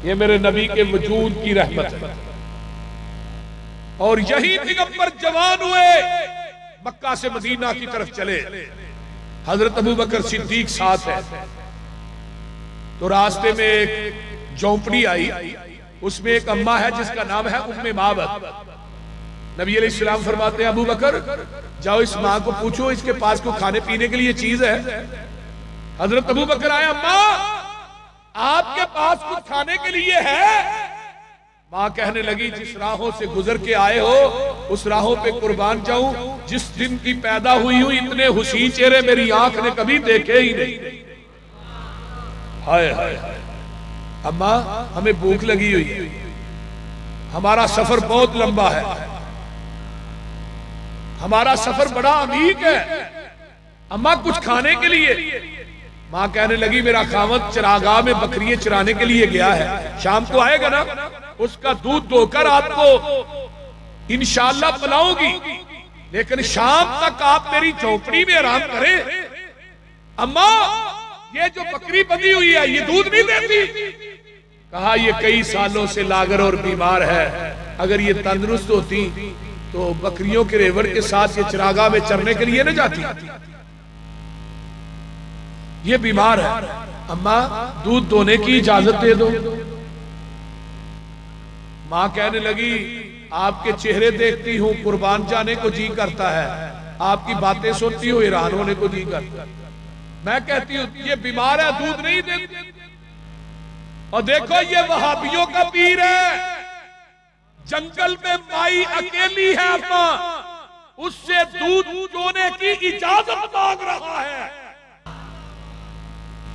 یہ میرے نبی کے وجود کی رحمت ہے۔ اور یہی پیغمبر جوان ہوئے، مکہ سے مدینہ کی طرف چلے، حضرت ابوبکر صدیق ساتھ ہے، تو راستے میں ایک جھونپڑی آئی، اس میں ایک اماں ہے جس کا نام ہے ام معبد۔ نبی علیہ السلام فرماتے ہیں ابوبکر جاؤ اس ماں کو پوچھو اس کے پاس کو کھانے پینے کے لیے چیز ہے۔ حضرت ابوبکر آئے، اماں آپ کے پاس کچھ کھانے کے لیے ہے؟ ماں کہنے لگی جس راہوں سے گزر کے آئے ہو اس راہوں پہ قربان جاؤں، جس دن کی پیدا ہوئی ہوں اتنے حسین چہرے میری آنکھ نے کبھی دیکھے ہی نہیں۔ ہائے ہائے اماں ہمیں بھوک لگی ہوئی، ہمارا سفر بہت لمبا ہے، ہمارا سفر بڑا عمیق ہے، اماں کچھ کھانے کے لیے۔ ماں کہنے لگی میرا خاوند چراگاہ میں بکریے چرانے کے لیے گیا ہے، شام کو آئے گا نا، اس کا دودھ دو کر آپ کو انشاءاللہ پلاؤں گی، لیکن شام تک آپ میری جھونپڑی میں آرام کریں۔ اماں یہ جو بکری بندھی ہوئی ہے یہ دودھ نہیں دیتی؟ کہا یہ کئی سالوں سے لاغر اور بیمار ہے، اگر یہ تندرست ہوتی تو بکریوں کے ریوڑ کے ساتھ یہ چراگاہ میں چرنے کے لیے نہ جاتی، یہ بیمار ہے، اماں دودھ دونے کی اجازت دے دو۔ ماں کہنے لگی آپ کے چہرے دیکھتی ہوں قربان جانے کو جی کرتا ہے، آپ کی باتیں سنتی ہوں حیران ہونے کو جی کرتا ہے، میں کہتی ہوں یہ بیمار ہے دودھ نہیں دیتی۔ اور دیکھو یہ وہابیوں کا پیر ہے، جنگل میں مائی اکیلی ہے اماں، اس سے دودھ چونے کی اجازت مانگ رہا ہے۔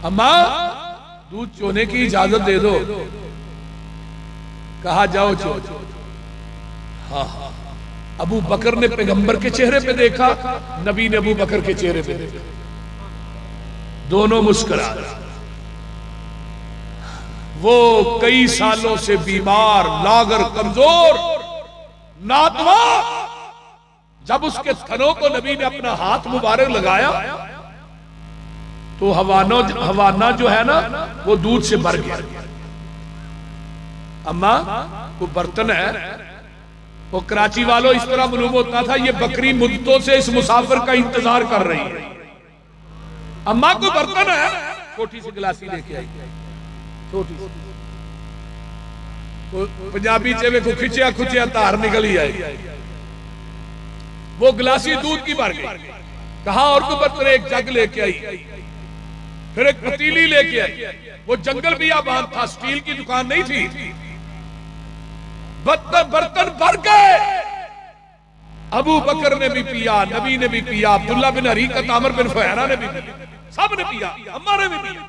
اماں دودھ چونے کی اجازت دے دو، کہا جاؤ چو۔ ہاں ابو بکر نے پیغمبر کے چہرے پہ دیکھا، نبی نے ابو بکر کے چہرے پہ دیکھا، دونوں مسکرا رہے۔ وہ کئی سالوں سے بیمار، لاغر، کمزور، ناتواں، جب اس کے تھنوں کو نبی نے اپنا ہاتھ مبارک لگایا تو ہوانہ جو ہے نا وہ دودھ سے بھر گیا۔ اماں وہ برتن ہے، وہ کراچی والوں اس طرح معلوم ہوتا تھا یہ بکری مدتوں سے اس مسافر کا انتظار کر رہی ہے۔ اماں کو برتن ہے، چھوٹی سی گلاسی لے کے آئی، چھوٹی سی، پنجابی چے کو کھچیا کھچیا تار نکلی آئی، وہ گلاسی دودھ کی بھر گئی۔ کہاں اور کو برتن، ایک جگ لے کے آئی، پھر ایک پتیلی لے کے آئی، وہ جنگل بیابان تھا، سٹیل کی دکان نہیں تھی، برتن بھر گئے۔ ابو بکر نے بھی پیا، نبی نے بھی پیا، عبداللہ بن حریقت، عامر بن فہیرہ نے بھی پیا، سب نے پیا، ہمارے بھی پیا،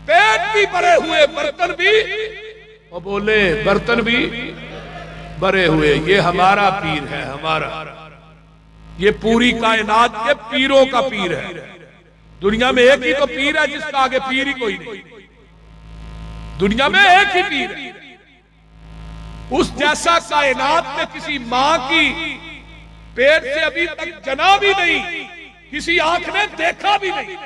پیٹ بھی بھرے ہوئے برتن بھی، اور بولے برتن بھی بھرے ہوئے۔ یہ ہمارا پیر ہے، ہمارا، یہ پوری کائنات کے پیروں کا پیر ہے۔ دنیا میں ایک ہی تو پیر ہے جس کا آگے پیر ہی کوئی نہیں، دنیا میں ایک ہی پیر ہے، اس جیسا کائنات میں کسی ماں کی پیٹ سے ابھی تک جنا بھی نہیں، کسی آنکھ نے دیکھا بھی نہیں۔